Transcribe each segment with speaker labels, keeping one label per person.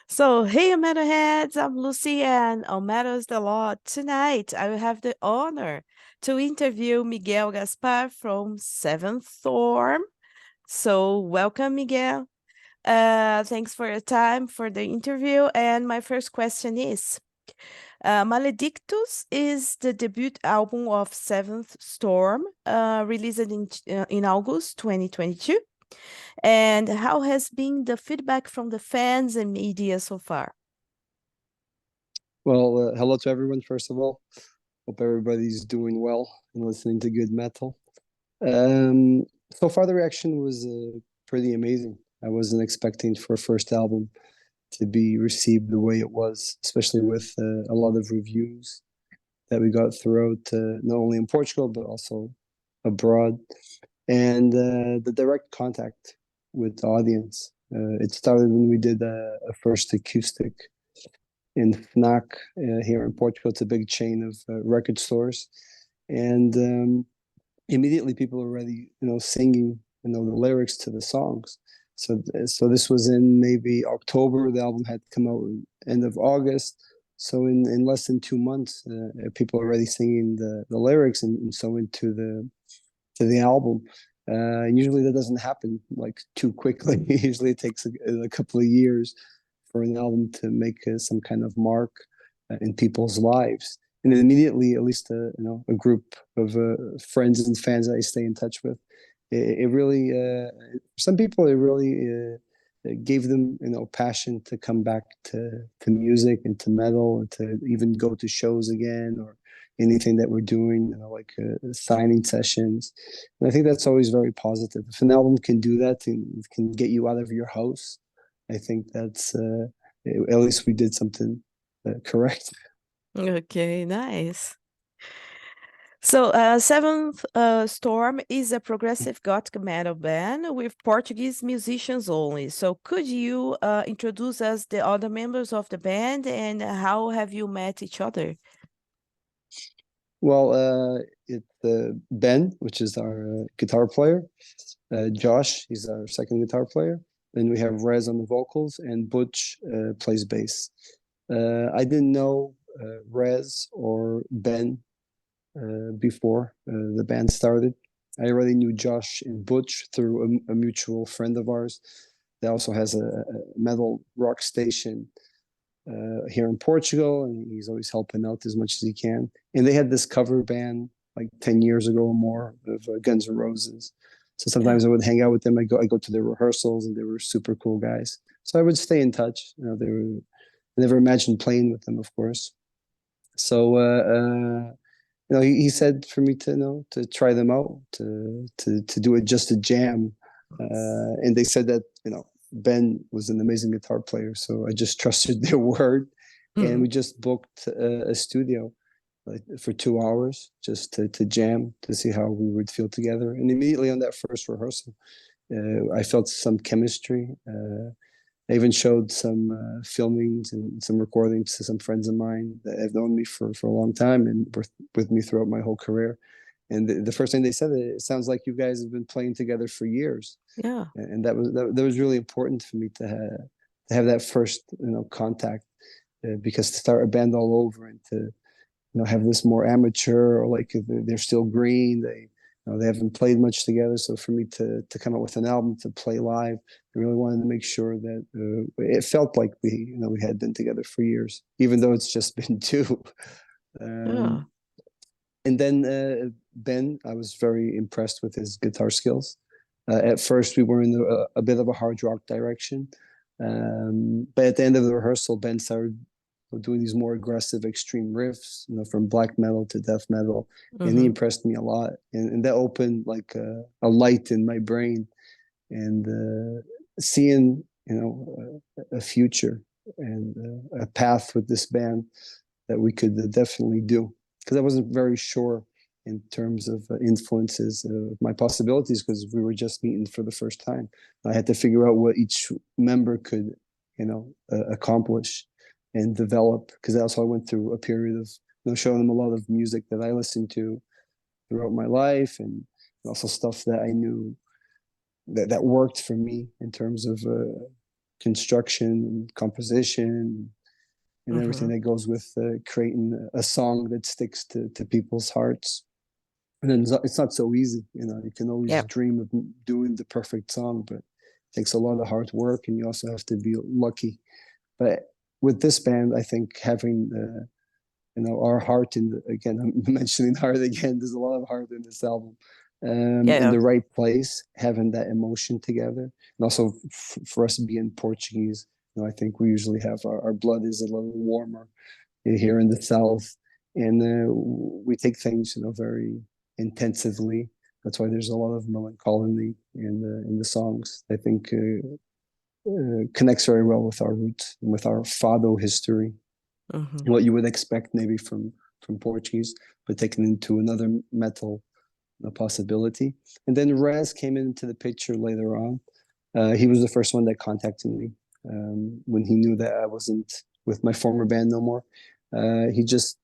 Speaker 1: So, hey, Metalheads, I'm Lucy, and on Matters the Law. Tonight, I will have the honor to interview Miguel Gaspar from Seventh Storm. So, welcome, Miguel. Thanks for your time for the interview. And my first question is Maledictus is the debut album of Seventh Storm, released in August 2022. And how has been the feedback from the fans and media so far?
Speaker 2: Well, hello to everyone, first of all. Hope everybody's doing well and listening to good metal. Um, so far, the reaction was pretty amazing. I wasn't expecting for a first album to be received the way it was, especially with a lot of reviews that we got throughout, not only in Portugal, but also abroad. And the direct contact with the audience. It started when we did a first acoustic in Fnac here in Portugal. It's a big chain of record stores, and immediately people are already, singing, the lyrics to the songs. So this was in maybe October. The album had come out end of August. So in less than 2 months, people are already singing the lyrics and so into the album. And usually that doesn't happen like too quickly. Usually it takes a couple of years for an album to make some kind of mark in people's lives. And then immediately, at least a group of friends and fans that I stay in touch with, it really some people it really gave them passion to come back to music and to metal and to even go to shows again or anything that we're doing, like signing sessions. And I think that's always very positive. If an album can do that and can get you out of your house, I think that's at least we did something correct.
Speaker 1: Okay, nice. So, Seventh Storm is a progressive gothic metal band with Portuguese musicians only. So, could you introduce us the other members of the band and how have you met each other?
Speaker 2: Well, it's Ben, which is our guitar player. Josh, he's our second guitar player. Then we have Rez on the vocals, and Butch plays bass. I didn't know Rez or Ben before the band started. I already knew Josh and Butch through a mutual friend of ours that also has a metal rock station here in Portugal, and he's always helping out as much as he can. And they had this cover band like 10 years ago or more of Guns N' Roses. So
Speaker 1: Yeah.
Speaker 2: sometimes I would hang out with them. I go to their rehearsals, and they were super cool guys. So I would stay in touch. I never imagined playing with them, of course. So he said for me to to try them out, to do it just a jam, and they said that Ben was an amazing guitar player, so I just trusted their word, and
Speaker 1: Mm.
Speaker 2: we just booked a studio like for 2 hours just to jam to see how we would feel together. And immediately on that first rehearsal, I felt some chemistry. I even showed some filmings and some recordings to some friends of mine that have known me for a long time and were with me throughout my whole career. And the first thing they said, it sounds like you guys have been playing together for years.
Speaker 1: Yeah.
Speaker 2: And that was really important for me to have that first contact, because to start a band all over and to have this more amateur, or like they're still green, they haven't played much together. So for me to come up with an album to play live, I really wanted to make sure that it felt like we had been together for years, even though it's just been two.
Speaker 1: Yeah.
Speaker 2: Um, and then Ben, I was very impressed with his guitar skills. At first, we were in a bit of a hard rock direction, but at the end of the rehearsal, Ben started doing these more aggressive, extreme riffs, from black metal to death metal, and he
Speaker 1: Mm-hmm.
Speaker 2: impressed me a lot. And that opened like a light in my brain, and seeing a future and a path with this band that we could definitely do, because I wasn't very sure in terms of influences of my possibilities, because we were just meeting for the first time. I had to figure out what each member could accomplish and develop, because also I went through a period of showing them a lot of music that I listened to throughout my life, and also stuff that I knew that worked for me in terms of construction, composition, and everything
Speaker 1: Mm-hmm.
Speaker 2: that goes with creating a song that sticks to people's hearts. And then it's not so easy, you can always
Speaker 1: Yeah.
Speaker 2: dream of doing the perfect song, but it takes a lot of hard work, and you also have to be lucky. But with this band, I think having our heart again, I'm mentioning heart again, there's a lot of heart in this album, in
Speaker 1: Yeah.
Speaker 2: the right place, having that emotion together. And also for us being Portuguese, I think we usually have our blood is a little warmer here in the South, and we take things, very intensively. That's why there's a lot of melancholy in the songs. I think connects very well with our roots and with our fado history,
Speaker 1: Mm-hmm.
Speaker 2: what you would expect maybe from Portuguese, but taken into another metal possibility. And then Raz came into the picture later on. He was the first one that contacted me when he knew that I wasn't with my former band no more. He just,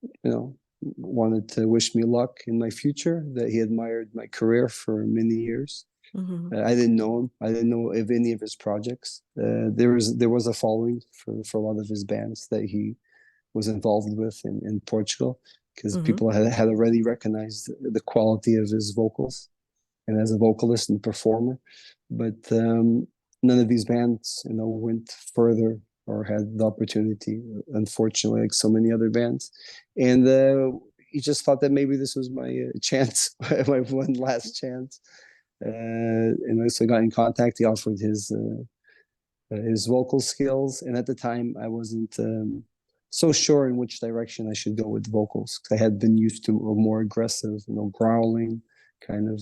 Speaker 2: wanted to wish me luck in my future, that he admired my career for many years.
Speaker 1: Mm-hmm.
Speaker 2: I didn't know him. I didn't know of any of his projects. There was a following for a lot of his bands that he was involved with in Portugal, because
Speaker 1: Mm-hmm.
Speaker 2: people had already recognized the quality of his vocals and as a vocalist and performer. But none of these bands, went further or had the opportunity, unfortunately, like so many other bands. And he just thought that maybe this was my chance, my one last chance. And so I got in contact. He offered his vocal skills, and at the time I wasn't so sure in which direction I should go with vocals, because I had been used to a more aggressive, growling kind of,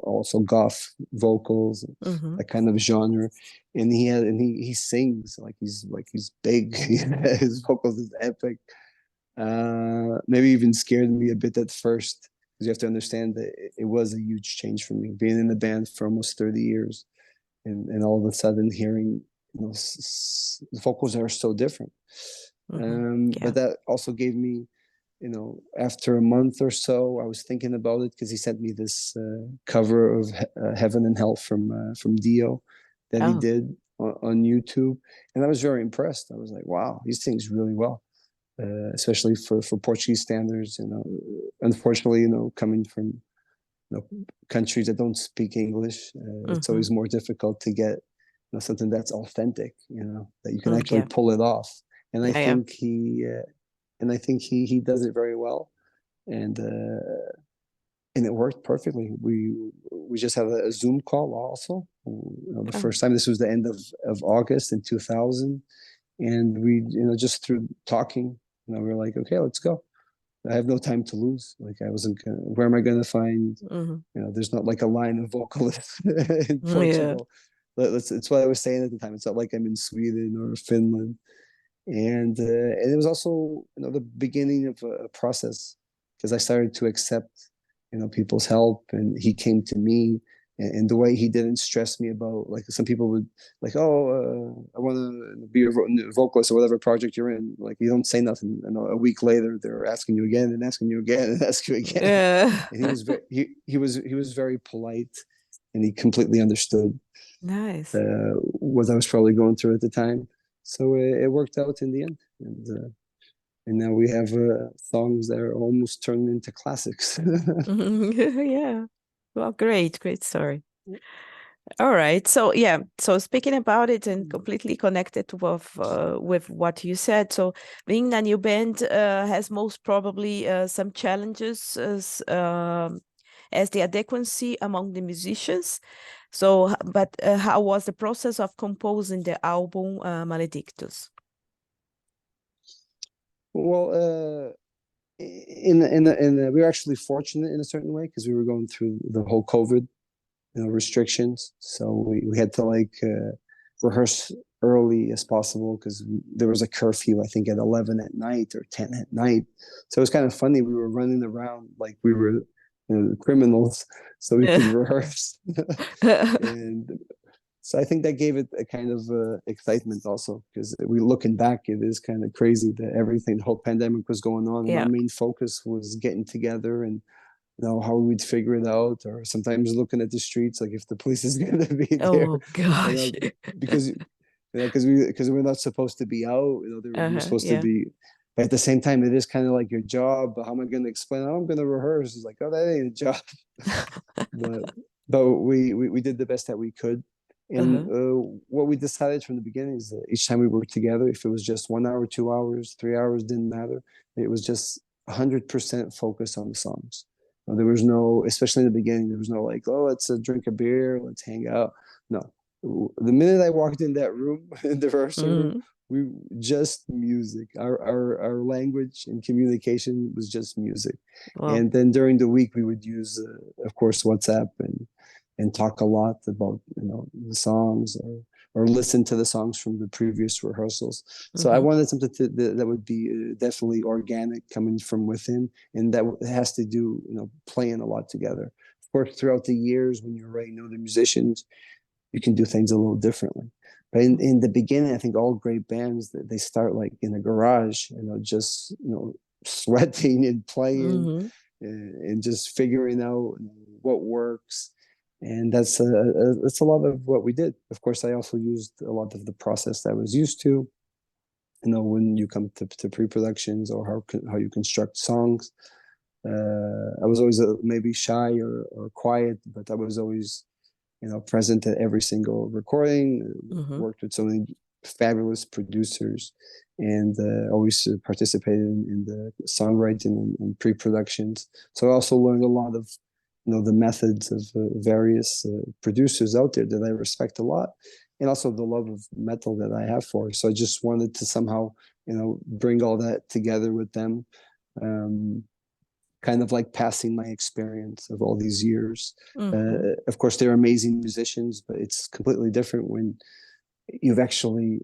Speaker 2: also goth vocals,
Speaker 1: Mm-hmm.
Speaker 2: that kind of genre. And he sings like he's big. His vocals is epic. Maybe even scared me a bit at first, because you have to understand that it was a huge change for me, being in the band for almost 30 years, and all of a sudden hearing, the vocals are so different.
Speaker 1: Mm-hmm.
Speaker 2: But
Speaker 1: Yeah.
Speaker 2: that also gave me, after a month or so, I was thinking about it, because he sent me this cover of Heaven and Hell from Dio that he
Speaker 1: Oh.
Speaker 2: did on YouTube, and I was very impressed. I was like, wow, he sings really well, especially for Portuguese standards. Unfortunately, coming from countries that don't speak English, it's
Speaker 1: Mm-hmm.
Speaker 2: always more difficult to get something that's authentic, that you can actually
Speaker 1: Yeah.
Speaker 2: pull it off. And I
Speaker 1: Yeah. Yeah.
Speaker 2: think he does it very well, and it worked perfectly. We just had a Zoom call also. The
Speaker 1: Oh.
Speaker 2: first time, this was the end of August in 2000, and we just through talking, we were like, okay, let's go. I have no time to lose. Like, I wasn't gonna, where am I going to find,
Speaker 1: Mm-hmm.
Speaker 2: there's not like a line of vocalists in
Speaker 1: Yeah.
Speaker 2: Portugal. It's what I was saying at the time. It's not like I'm in Sweden or Finland. And it was also, the beginning of a process, because I started to accept, people's help, and he came to me, and the way he didn't stress me about, like, some people would, like, oh, I want to be a vocalist or whatever project you're in. Like, you don't say nothing, and a week later they're asking you again and asking you again and asking you again.
Speaker 1: Yeah.
Speaker 2: And he was very polite, and he completely understood
Speaker 1: Nice.
Speaker 2: what I was probably going through at the time. So it worked out in the end, and now we have songs that are almost turned into classics.
Speaker 1: Yeah. Well, great story. All right. So yeah. So speaking about it and completely connected with what you said. So being a new band has most probably some challenges as the adequacy among the musicians. So, but how was the process of composing the album Maledictus?
Speaker 2: Well, we were actually fortunate in a certain way, because we were going through the whole COVID, restrictions. So we had to rehearse early as possible, because there was a curfew, I think, at 11 at night or 10 at night. So it was kind of funny. We were running around like we were, criminals, so we could
Speaker 1: Yeah.
Speaker 2: rehearse. And so I think that gave it a kind of excitement also, because we looking back, it is kind of crazy that everything, the whole pandemic was going on, and our
Speaker 1: Yeah.
Speaker 2: main focus was getting together and how we'd figure it out, or sometimes looking at the streets, like if the police is going to be there,
Speaker 1: Oh gosh.
Speaker 2: because because we're not supposed to be out. We're supposed to
Speaker 1: Yeah.
Speaker 2: be. But at the same time, it is kind of like your job. But how am I going to explain? Oh, I'm going to rehearse. It's like, oh, that ain't a job. but we did the best that we could. And
Speaker 1: Uh-huh.
Speaker 2: what we decided from the beginning is that each time we worked together, if it was just 1 hour, 2 hours, 3 hours, didn't matter. It was just 100% focus on the songs. There was no, especially in the beginning, there was no like, oh, let's drink a beer, let's hang out. No, the minute I walked in that room, in the rehearsal room,
Speaker 1: Mhm.
Speaker 2: we just music. Our language and communication was just music.
Speaker 1: Wow.
Speaker 2: And then during the week, we would use, of course, WhatsApp and talk a lot about the songs or listen to the songs from the previous rehearsals. So I
Speaker 1: Mhm.
Speaker 2: wanted something that would be definitely organic, coming from within, and that has to do playing a lot together. Of course, throughout the years, when you already know the musicians, you can do things a little differently. But in the beginning, I think all great bands, they start like in a garage, just sweating and playing
Speaker 1: Mhm.
Speaker 2: and just figuring out what works. And that's a lot of what we did. Of course, I also used a lot of the process that I was used to. When you come to pre-productions or how you construct songs. I was always maybe shy or quiet, but I was always present at every single recording.
Speaker 1: Mhm.
Speaker 2: Worked with so many fabulous producers, and always participated in the songwriting and pre-productions. So I also learned a lot of the methods of various producers out there that I respect a lot, and also the love of metal that I have for. So I just wanted to somehow bring all that together with them. Um, Kind of like passing my experience of all these years.
Speaker 1: Mhm.
Speaker 2: Of course, they're amazing musicians, but it's completely different when you've actually,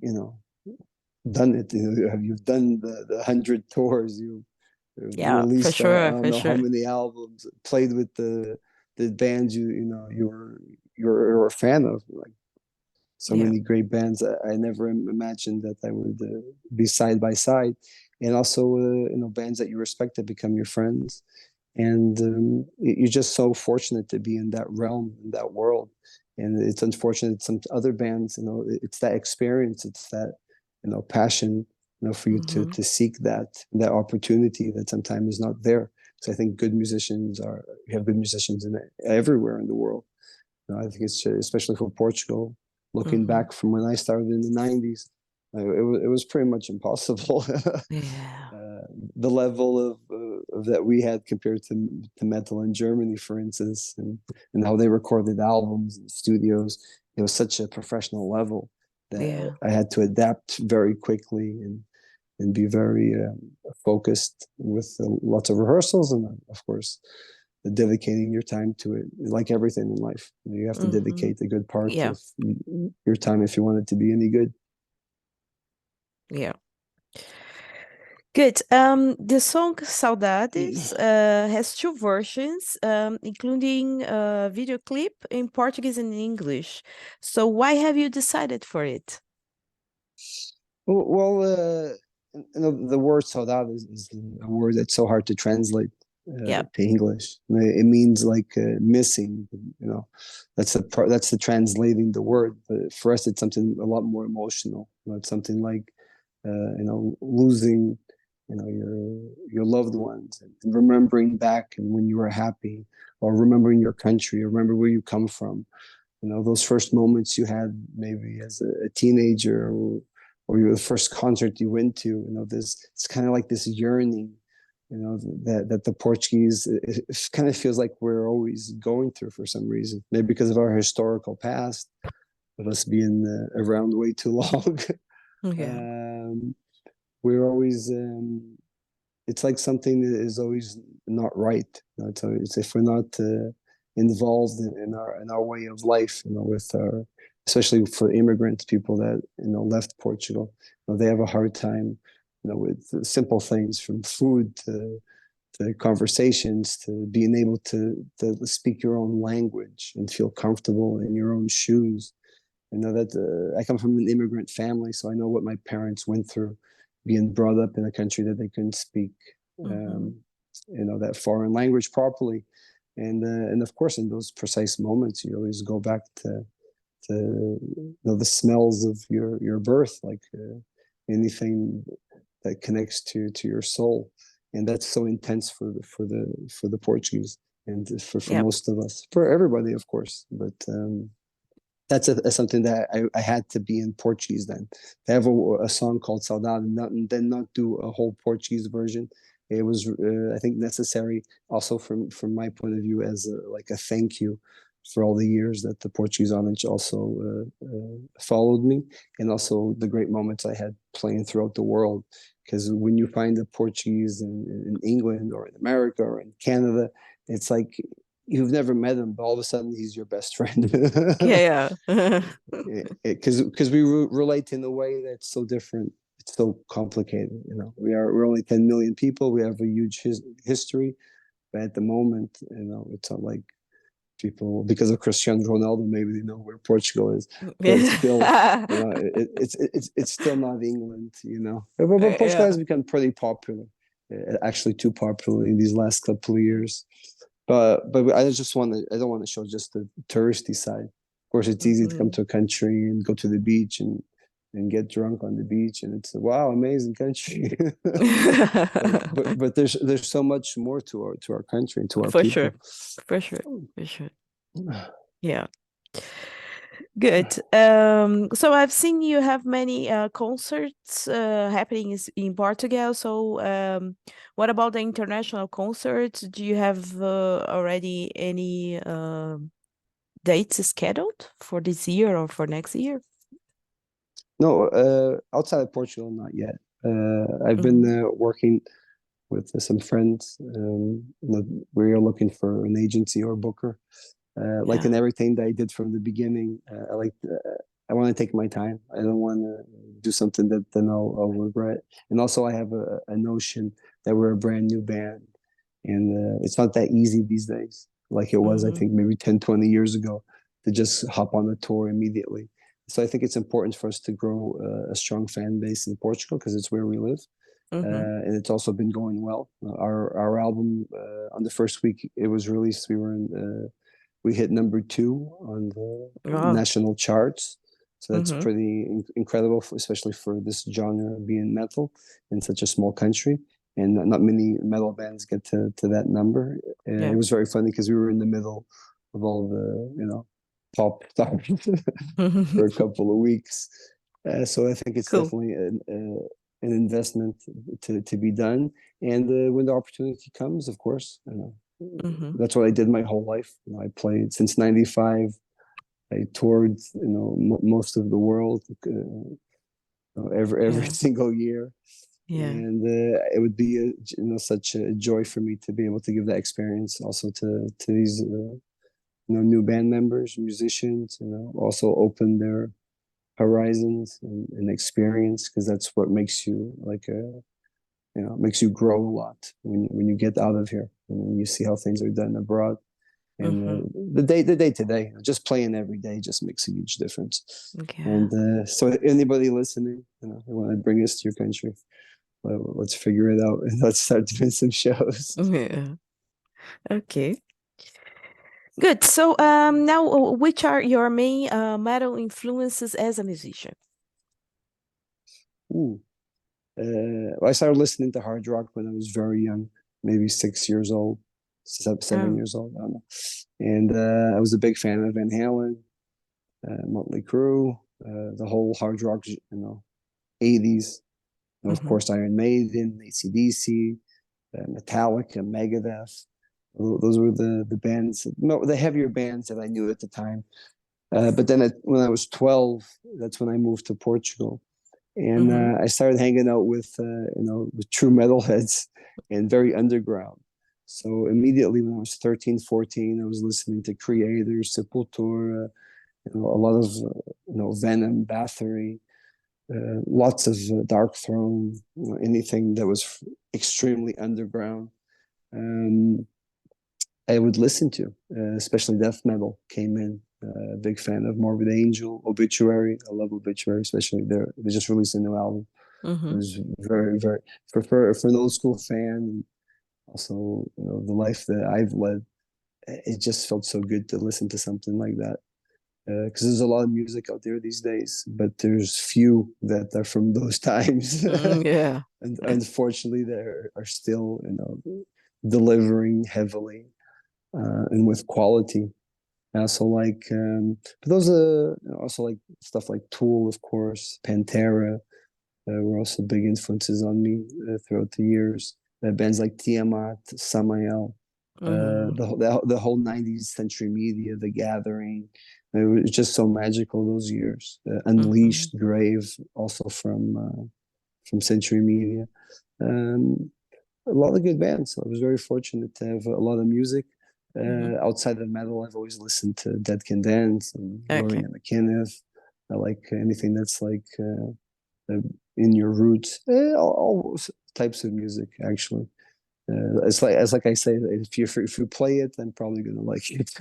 Speaker 2: done it. You've done the 100 tours. You
Speaker 1: Yeah, for
Speaker 2: released I
Speaker 1: sure,
Speaker 2: don't
Speaker 1: for
Speaker 2: know how
Speaker 1: sure.
Speaker 2: many albums, played with the bands you were a fan of. Like so
Speaker 1: Yeah.
Speaker 2: many great bands. I never imagined that I would be side by side, and also bands that you respect that become your friends, and you're just so fortunate to be in that realm, in that world. And it's unfortunate some other bands, it's that experience, it's that passion, for you to
Speaker 1: Mhm.
Speaker 2: seek that opportunity that sometimes is not there. So I think you have good musicians in everywhere in the world. I think it's especially for Portugal. Looking
Speaker 1: Mhm.
Speaker 2: back from when I started in the '90s, it was pretty much impossible.
Speaker 1: Yeah.
Speaker 2: The level of that we had compared to metal in Germany, for instance, and how they recorded albums in studios, it was such a professional level that
Speaker 1: Yeah.
Speaker 2: I had to adapt very quickly and be very focused with lots of rehearsals and of course dedicating your time to it. Like everything in life, you have to
Speaker 1: Mhm.
Speaker 2: dedicate a good part
Speaker 1: Yeah.
Speaker 2: of your time if you want it to be any good.
Speaker 1: Yeah. Good. The song Saudades has two versions, including a video clip in Portuguese and English. So why have you decided for it?
Speaker 2: Well, the word saudade is a word that's so hard to translate
Speaker 1: Yeah.
Speaker 2: to English. It means like missing. That's the translating the word. But for us, it's something a lot more emotional. It's something like losing your loved ones and remembering back and when you were happy, or remembering your country, or remember where you come from. Those first moments you had maybe as a teenager, or your first concert you went to. This it's kind of like this yearning, that the Portuguese, it kind of feels like we're always going through for some reason, maybe because of our historical past of us being around way too long.
Speaker 1: Yeah.
Speaker 2: um, we're always it's like something that is always not right. It's if we're not involved in our way of life, with our, especially for immigrants, people that left Portugal, they have a hard time, with simple things from food to conversations to being able to speak your own language and feel comfortable in your own shoes. I know that I come from an immigrant family, so I know what my parents went through, being brought up in a country that they couldn't speak,
Speaker 1: Mhm.
Speaker 2: um, that foreign language properly, and of course, in those precise moments, you always go back the smells of your birth, like anything that connects to your soul, and that's so intense for the Portuguese, and for
Speaker 1: Yeah.
Speaker 2: most of us, for everybody, of course. But that's something that I had to be in Portuguese then. They have a song called Saudade, and then not do a whole Portuguese version. It was, I think, necessary also from my point of view as like a thank you for all the years that the Portuguese audience also followed me, and also the great moments I had playing throughout the world. Because when you find a Portuguese in England or in America or in Canada, it's like you've never met him, but all of a sudden he's your best friend.
Speaker 1: Yeah, yeah.
Speaker 2: Because we relate in a way that's so different. It's so complicated. We're only 10 million people. We have a huge history, but at the moment, it's not like people, because of Cristiano Ronaldo, maybe they know where Portugal is, but it's still, it's still not England. But Portugal
Speaker 1: Yeah.
Speaker 2: has become pretty popular, actually too popular in these last couple of years. But I don't want to show just the touristy side. Of course, it's easy to come
Speaker 1: Mhm.
Speaker 2: to a country and go to the beach and get drunk on the beach, and it's a wow, amazing country. but there's so much more to our country and to our
Speaker 1: For sure.
Speaker 2: people.
Speaker 1: For sure. For sure. Yeah. Good. So I've seen you have many concerts happening in Portugal. So what about the international concerts? Do you have already any dates scheduled for this year or for next year?
Speaker 2: No, outside of Portugal, not yet. I've been
Speaker 1: Mhm.
Speaker 2: working with some friends. We are looking for an agency or booker. Like
Speaker 1: Yeah.
Speaker 2: in everything that I did from the beginning, I want to take my time. I don't want to do something that then I'll regret. And also, I have a notion that we're a brand new band, and it's not that easy these days, like it was, I
Speaker 1: Mm-hmm.
Speaker 2: think, maybe 10, 20 years ago, to just hop on the tour immediately. So I think it's important for us to grow a strong fan base in Portugal because it's where we live.
Speaker 1: Mm-hmm.
Speaker 2: And it's also been going well. Our album on the first week it was released, we hit number 2 on the
Speaker 1: Wow.
Speaker 2: national charts. So that's
Speaker 1: Mm-hmm.
Speaker 2: pretty incredible, especially for this genre being metal in such a small country. And not many metal bands get to that number. It
Speaker 1: Yeah.
Speaker 2: was very funny because we were in the middle of all the, pop stars for a couple of weeks. So I think it's
Speaker 1: Cool.
Speaker 2: definitely an investment to be done. And when the opportunity comes, of course,
Speaker 1: Mm-hmm.
Speaker 2: that's what I did my whole life. I played since '95. I toured, most of the world every
Speaker 1: Yeah.
Speaker 2: single year,
Speaker 1: Yeah.
Speaker 2: and it would be such a joy for me to be able to give that experience also to these new band members, musicians. Also open their horizons and experience, because that's what makes you like a makes you grow a lot when you get out of here and when you see how things are done abroad. And
Speaker 1: Mm-hmm.
Speaker 2: the day to day, just playing every day just makes a huge difference.
Speaker 1: Yeah.
Speaker 2: And so anybody listening, who want to bring us to your country, let's figure it out and let's start doing some shows.
Speaker 1: Yeah. Okay. Good. So now which are your main metal influences as a musician?
Speaker 2: Ooh. I started listening to hard rock when I was very young, maybe 6 years old, 7 years old, I don't know. And I was a big fan of Van Halen, Motley Crue, the whole hard rock, 80s. And of
Speaker 1: Mm-hmm.
Speaker 2: course, Iron Maiden, AC/DC, Metallica, Megadeth. Those were the bands, no, the heavier bands that I knew at the time. But then when I was 12, that's when I moved to Portugal, and
Speaker 1: Mm-hmm.
Speaker 2: I started hanging out with true metalheads and very underground. So immediately when I was 13, 14, I was listening to Creators, Sepultura, a lot of Venom, Bathory, lots of Dark Throne, anything that was extremely underground. Um, I would listen to, especially death metal came in. Big fan of Morbid Angel, Obituary. I love Obituary, especially they just released a new album. It
Speaker 1: Mm-hmm.
Speaker 2: was very, very for an old school fan. Also, the life that I've led, it just felt so good to listen to something like that. because there's a lot of music out there these days, but there's few that are from those times.
Speaker 1: Yeah.
Speaker 2: And unfortunately, they are still, delivering heavily and with quality. I also like, but those are also like stuff like Tool, of course, Pantera, were also big influences on me throughout the years. Bands like Tiamat, Samael,
Speaker 1: Hmm.
Speaker 2: the whole 90s Century Media, The Gathering. It was just so magical those years.
Speaker 1: Hmm.
Speaker 2: Unleashed, Grave, also from Century Media. Um, a lot of good bands. I was very fortunate to have a lot of music.
Speaker 1: Hmm.
Speaker 2: Outside of metal, I've always listened to Dead Can Dance and
Speaker 1: Okay.
Speaker 2: Rory and McKinnon. I like anything that's like in your roots. All types of music, actually. It's like I say, if you play it, I'm probably gonna like it.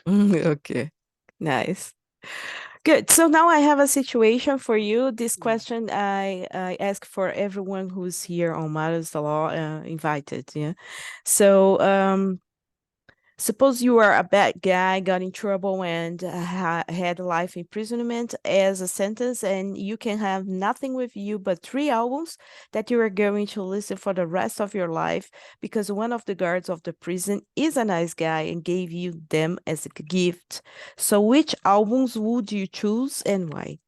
Speaker 1: Okay. Nice. Good. So now I have a situation for you. This question I ask for everyone who's here on Matters the Law invited. Yeah. So suppose you are a bad guy, got in trouble, and had life imprisonment as a sentence, and you can have nothing with you but three albums that you are going to listen for the rest of your life because one of the guards of the prison is a nice guy and gave you them as a gift. So, which albums would you choose and why?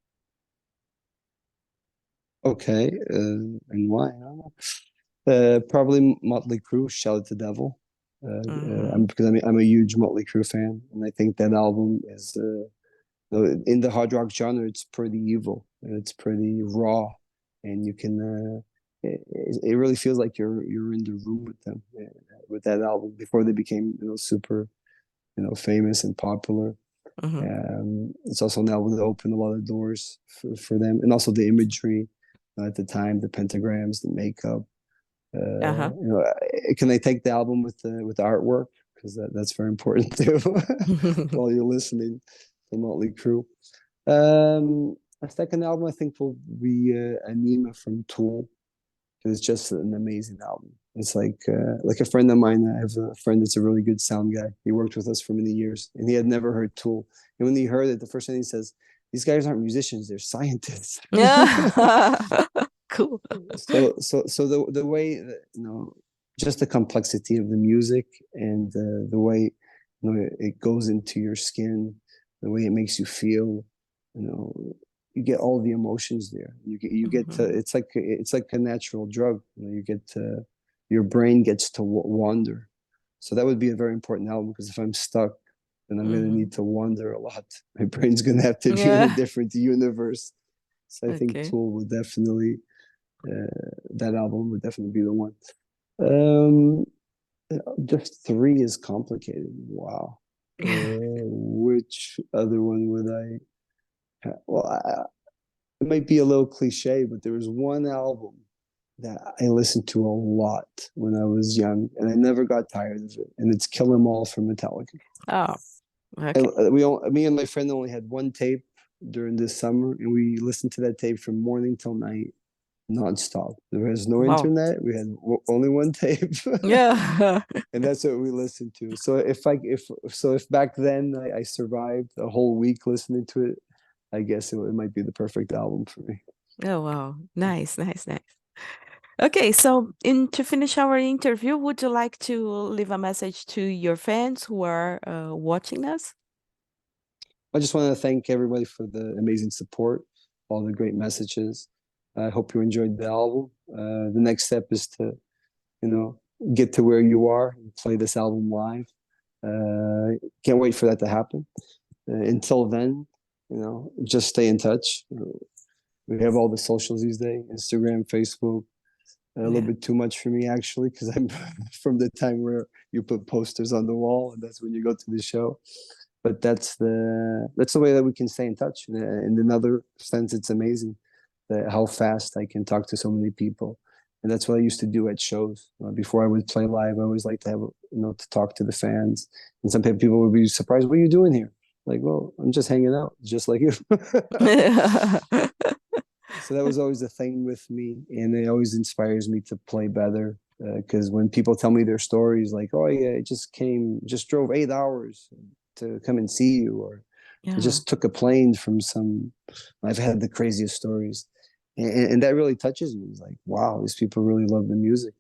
Speaker 2: Okay, and why? I don't know. Probably Motley Crue, Shout at the Devil.
Speaker 1: Mm-hmm.
Speaker 2: Because I'm a huge Motley Crue fan, and I think that album is in the hard rock genre. It's pretty evil. It's pretty raw, and you can. It really feels like you're in the room with them with that album before they became super famous and popular.
Speaker 1: Mm-hmm.
Speaker 2: It's also an album that opened a lot of doors for them, and also the imagery at the time, the pentagrams, the makeup.
Speaker 1: Uh-huh.
Speaker 2: Can they take the album with the artwork because that's very important too while you're listening to Motley Crue. A second album I think will be Anima from Tool. It's just an amazing album. It's like a friend of mine. I have a friend that's a really good sound guy. He worked with us for many years, and he had never heard Tool. And when he heard it, the first thing he says, "These guys aren't musicians; they're scientists."
Speaker 1: Yeah. Cool.
Speaker 2: So the way that, just the complexity of the music and the way it goes into your skin, the way it makes you feel, you know, you get all the emotions there. You get to
Speaker 1: Mhm.
Speaker 2: it's like a natural drug. You get to your brain gets to wander. So that would be a very important album because if I'm stuck, then I'm going to
Speaker 1: Mhm.
Speaker 2: need to wander a lot. My brain's going to have to be in a
Speaker 1: Yeah.
Speaker 2: different universe. So I think
Speaker 1: Okay.
Speaker 2: Tool would definitely that album would definitely be the one. Um, just three is complicated. Wow. Which other one would I? Well, it might be a little cliche, but there was one album that I listened to a lot when I was young, and I never got tired of it. And it's "Kill 'Em All" from Metallica.
Speaker 1: Oh, okay.
Speaker 2: Me and my friend only had one tape during this summer, and we listened to that tape from morning till night nonstop. There was no
Speaker 1: Wow.
Speaker 2: internet. We had only one tape,
Speaker 1: Yeah.
Speaker 2: and that's what we listened to. So if back then I survived a whole week listening to it, I guess it might be the perfect album for me.
Speaker 1: Oh, wow. Nice, nice, nice. Okay, so to finish our interview, would you like to leave a message to your fans who are watching us?
Speaker 2: I just want to thank everybody for the amazing support, all the great messages. I hope you enjoyed the album. The next step is to, you know, get to where you are and play this album live. Can't wait for that to happen. Until then, just stay in touch. We have all the socials these days: Instagram, Facebook. A little
Speaker 1: Yeah.
Speaker 2: bit too much for me actually, because I'm from the time where you put posters on the wall, and that's when you go to the show. But that's the way that we can stay in touch. In another sense, it's amazing that how fast I can talk to so many people, and that's what I used to do at shows. Before I would play live, I always like to have to talk to the fans, and some people would be surprised, "What are you doing here?" Like, well, I'm just hanging out, just like you. So that was always a thing with me, and it always inspires me to play better. Because when people tell me their stories, like, "Oh yeah, just drove 8 hours to come and see you," or I
Speaker 1: Yeah.
Speaker 2: just took a plane from some. I've had the craziest stories, and that really touches me. It's like, wow, these people really love the music.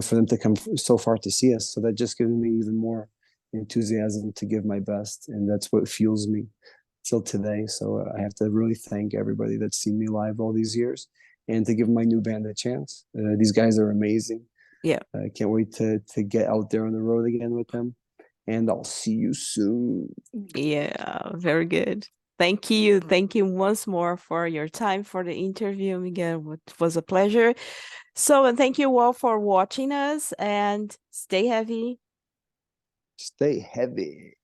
Speaker 2: For them to come so far to see us, so that just gives me even more enthusiasm to give my best, and that's what fuels me till today. So I have to really thank everybody that's seen me live all these years, and to give my new band a chance. These guys are amazing.
Speaker 1: Yeah.
Speaker 2: I can't wait to get out there on the road again with them. And I'll see you soon.
Speaker 1: Yeah, very good. Thank you. Thank you once more for your time for the interview, Miguel. It was a pleasure. So, and thank you all for watching us and stay heavy.
Speaker 2: Stay heavy.